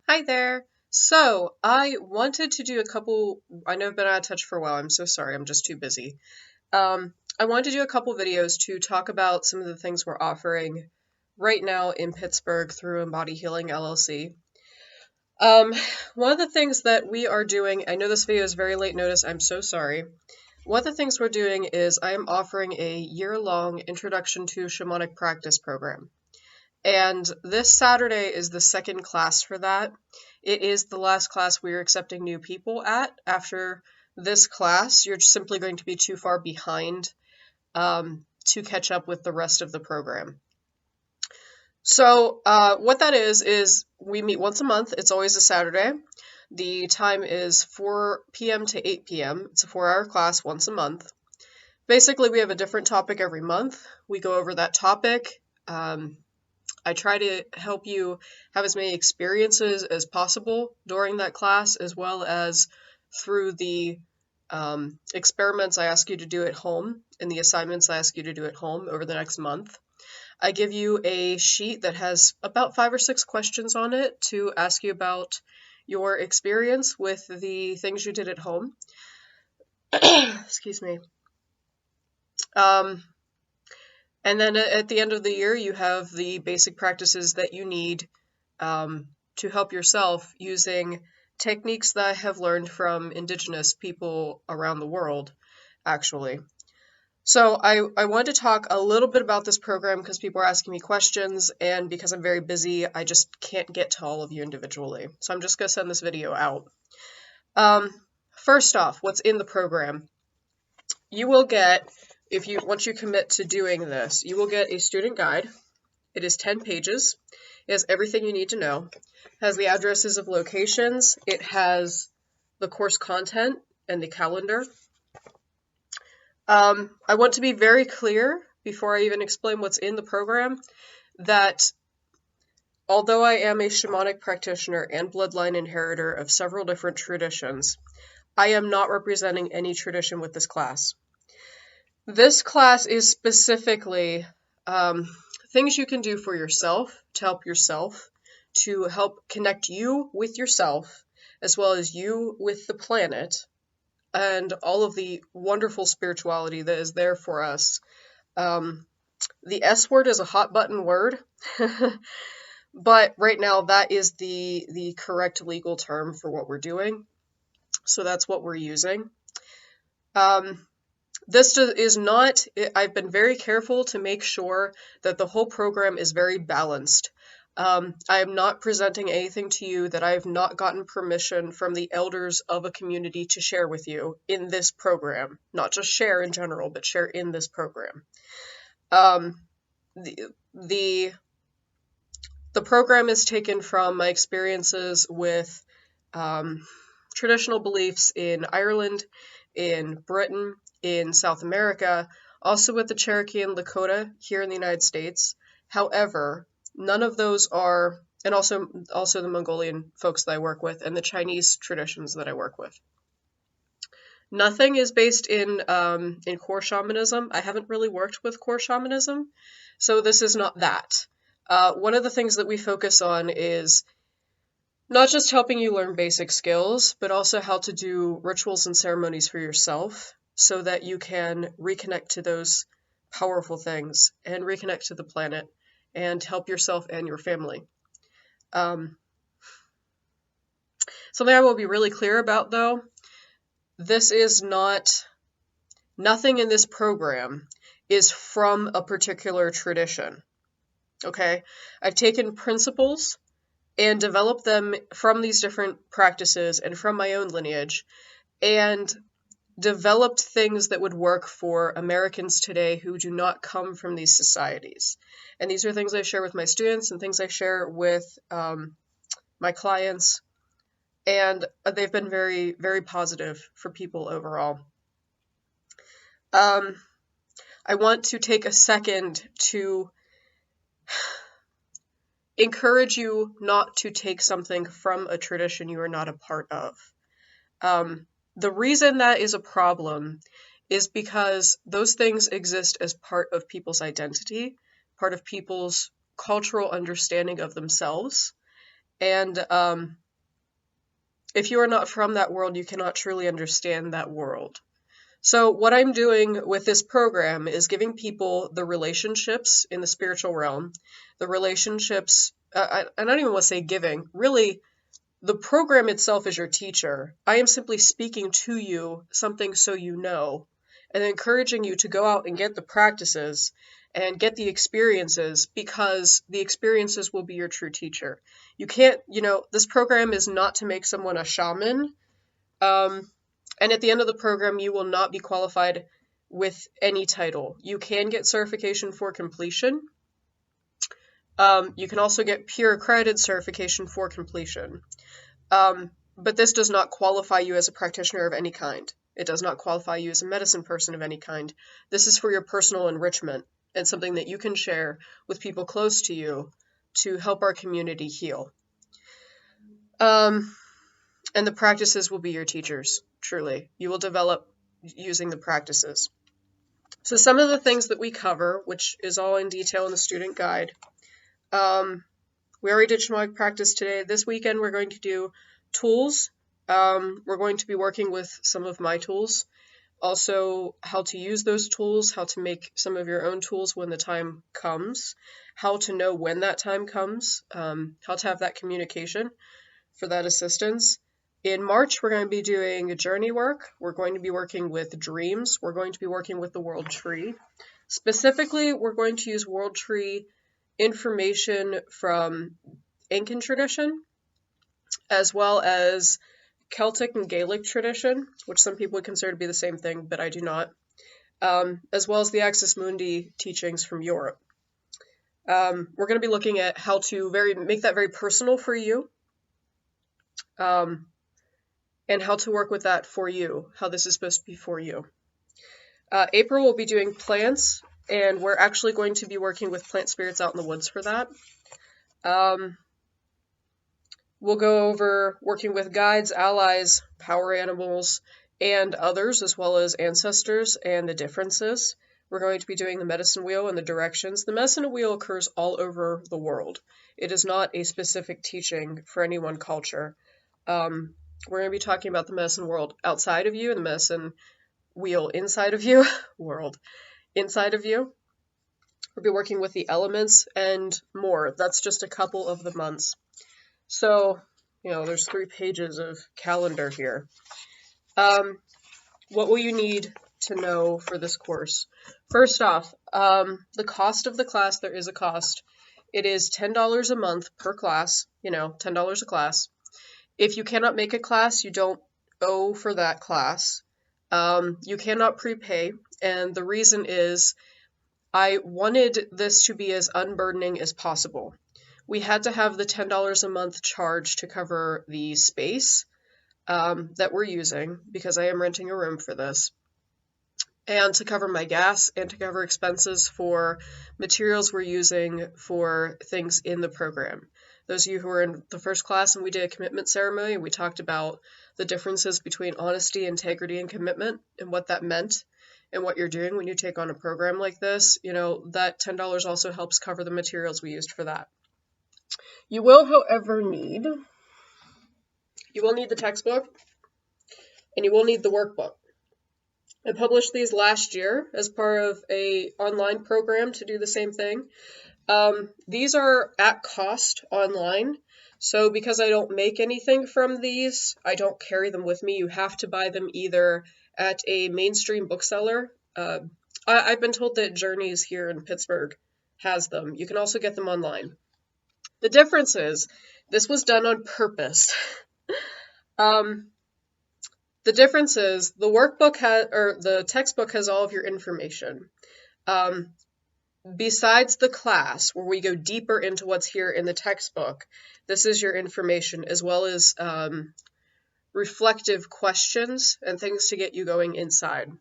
Hi there. So, I wanted to do a couple. I know I've been out of touch for a while. I'm so sorry. I'm just too busy. I wanted to do a couple videos to talk about some of the things we're offering right now in Pittsburgh through Embody Healing LLC. Um, One of the things that we are doing, I know this video is very late notice. I'm so sorry. One of the things we're doing is I am offering a year-long Introduction to Shamanic Practice program. And this Saturday is the second class for that. It is the last class we are accepting new people at. After this class, you're simply going to be too far behind to catch up with the rest of the program. So, what that is we meet once a month. It's always a Saturday. The time is 4 p.m. to 8 p.m. It's a 4-hour class once a month. Basically, we have a different topic every month. We go over that topic. I try to help you have as many experiences as possible during that class, as well as through the experiments I ask you to do at home and the assignments I ask you to do at home over the next month. I give you a sheet that has about 5 or 6 questions on it to ask you about your experience with the things you did at home. Excuse me. And then at the end of the year, you have the basic practices that you need to help yourself using techniques that I have learned from indigenous people around the world, actually. So I wanted to talk a little bit about this program because people are asking me questions, and because I'm very busy, I just can't get to all of you individually. So I'm just going to send this video out. First off, what's in the program? You will get, once you commit to doing this, you will get a student guide. It is 10 pages. It has everything you need to know. It has the addresses of locations. It has the course content and the calendar. I want to be very clear before I even explain what's in the program that although I am a shamanic practitioner and bloodline inheritor of several different traditions, I am not representing any tradition with this class. This class is specifically things you can do for yourself, to help connect you with yourself, as well as you with the planet, and all of the wonderful spirituality that is there for us. The S word is a hot button word, but right now that is the correct legal term for what we're doing. So that's what we're using. This is not, I've been very careful to make sure that the whole program is very balanced. I am not presenting anything to you that I have not gotten permission from the elders of a community to share with you in this program. Not just share in general, but share in this program. The program is taken from my experiences with traditional beliefs in Ireland, in Britain, in South America, also with the Cherokee and Lakota here in the United States. However, none of those are, and also the Mongolian folks that I work with, and the Chinese traditions that I work with. Nothing is based in core shamanism. I haven't really worked with core shamanism, so this is not that. One of the things that we focus on is not just helping you learn basic skills, but also how to do rituals and ceremonies for yourself so that you can reconnect to those powerful things and reconnect to the planet and help yourself and your family. Something I will be really clear about, though, this is nothing in this program is from a particular tradition. Okay? I've taken principles and developed them from these different practices and from my own lineage, and developed things that would work for Americans today who do not come from these societies. And these are things I share with my students and things I share with my clients, and they've been very, very positive for people overall. I want to take a second to encourage you not to take something from a tradition you are not a part of. The reason that is a problem is because those things exist as part of people's identity, part of people's cultural understanding of themselves, And if you are not from that world, you cannot truly understand that world. So what I'm doing with this program is giving people the relationships in the spiritual realm, the relationships, I don't even want to say giving, really, the program itself is your teacher. I am simply speaking to you something so you know, and encouraging you to go out and get the practices and get the experiences, because the experiences will be your true teacher. You can't, this program is not to make someone a shaman. And at the end of the program, you will not be qualified with any title. You can get certification for completion. You can also get pure accredited certification for completion. But this does not qualify you as a practitioner of any kind. It does not qualify you as a medicine person of any kind. This is for your personal enrichment and something that you can share with people close to you to help our community heal. And the practices will be your teachers, truly. You will develop using the practices. So some of the things that we cover, which is all in detail in the student guide. We already did shamanic practice today. This weekend we're going to do tools. We're going to be working with some of my tools. Also, how to use those tools, how to make some of your own tools when the time comes, how to know when that time comes, how to have that communication for that assistance. In March, we're going to be doing journey work. We're going to be working with dreams. We're going to be working with the world tree. Specifically, we're going to use world tree information from Incan tradition, as well as Celtic and Gaelic tradition, which some people would consider to be the same thing, but I do not, as well as the Axis Mundi teachings from Europe. We're going to be looking at how to make that very personal for you, and how to work with that for you, how this is supposed to be for you. April will be doing plants, and we're actually going to be working with plant spirits out in the woods for that. We'll go over working with guides, allies, power animals, and others, as well as ancestors and the differences. We're going to be doing the medicine wheel and the directions. The medicine wheel occurs all over the world. It is not a specific teaching for any one culture. We're going to be talking about the medicine world outside of you and the medicine wheel inside of you, world inside of you. We'll be working with the elements and more. That's just a couple of the months. So, there's 3 pages of calendar here. What will you need to know for this course? First off, the cost of the class, there is a cost. It is $10 a month per class, $10 a class. If you cannot make a class, you don't owe for that class. You cannot prepay, and the reason is I wanted this to be as unburdening as possible. We had to have the $10 a month charge to cover the space that we're using, because I am renting a room for this, and to cover my gas and to cover expenses for materials we're using for things in the program. Those of you who were in the first class and we did a commitment ceremony, and we talked about the differences between honesty, integrity, and commitment, and what that meant, and what you're doing when you take on a program like this, that $10 also helps cover the materials we used for that. You will, however, need the textbook, and you will need the workbook. I published these last year as part of an online program to do the same thing. These are at cost online, so because I don't make anything from these, I don't carry them with me. You have to buy them either at a mainstream bookseller. I've been told that Journeys here in Pittsburgh has them. You can also get them online. The difference is, this was done on purpose. The difference is, the workbook the textbook has all of your information. Besides the class, where we go deeper into what's here in the textbook, this is your information, as well as reflective questions and things to get you going inside.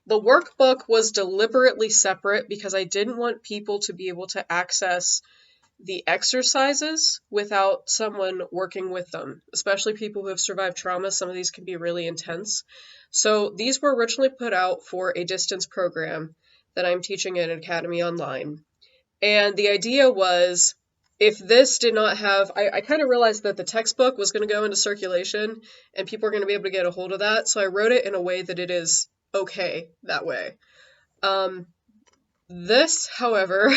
The workbook was deliberately separate because I didn't want people to be able to access the exercises without someone working with them, especially people who have survived trauma. Some of these can be really intense. So these were originally put out for a distance program that I'm teaching at an academy online. And the idea was, if this did not have, I kind of realized that the textbook was going to go into circulation and people are going to be able to get a hold of that. So I wrote it in a way that it is okay that way. This, however,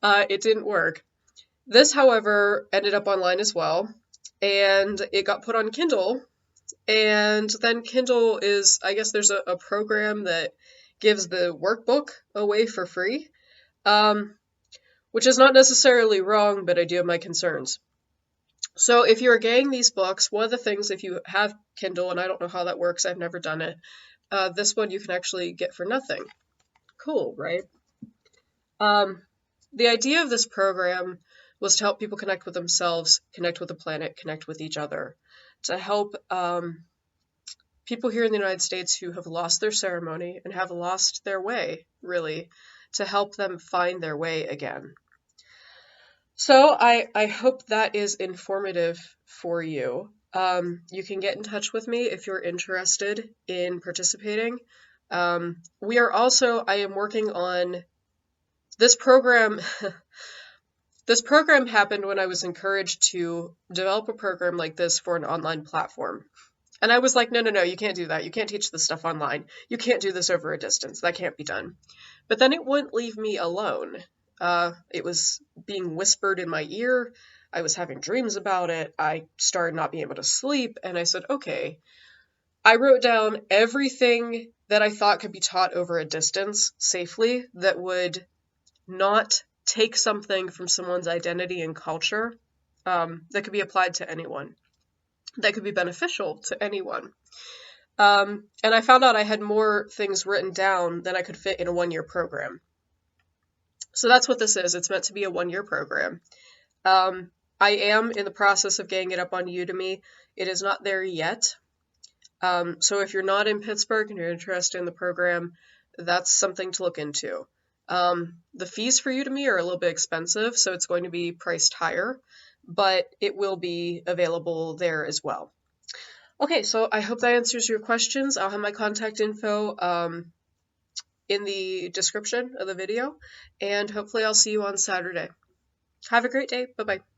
it didn't work. This, however, ended up online as well, and it got put on Kindle. And then Kindle is, I guess there's a program that gives the workbook away for free, which is not necessarily wrong, but I do have my concerns. So if you're getting these books, one of the things, if you have Kindle, and I don't know how that works, I've never done it, this one you can actually get for nothing. Cool, right? The idea of this program was to help people connect with themselves, connect with the planet, connect with each other, to help people here in the United States who have lost their ceremony and have lost their way, really, to help them find their way again. So I hope that is informative for you. You can get in touch with me if you're interested in participating. We are also, I am working on this program. This program happened when I was encouraged to develop a program like this for an online platform. And I was like, no, you can't do that. You can't teach this stuff online. You can't do this over a distance. That can't be done. But then it wouldn't leave me alone. It was being whispered in my ear. I was having dreams about it. I started not being able to sleep. And I said, okay. I wrote down everything that I thought could be taught over a distance safely that would not take something from someone's identity and culture that could be applied to anyone, that could be beneficial to anyone. And I found out I had more things written down than I could fit in a one-year program. So that's what this is. It's meant to be a one-year program. I am in the process of getting it up on Udemy. It is not there yet. So if you're not in Pittsburgh and you're interested in the program, that's something to look into. The fees for Udemy are a little bit expensive, so it's going to be priced higher, but it will be available there as well. Okay, so I hope that answers your questions. I'll have my contact info in the description of the video, and hopefully I'll see you on Saturday. Have a great day. Bye-bye.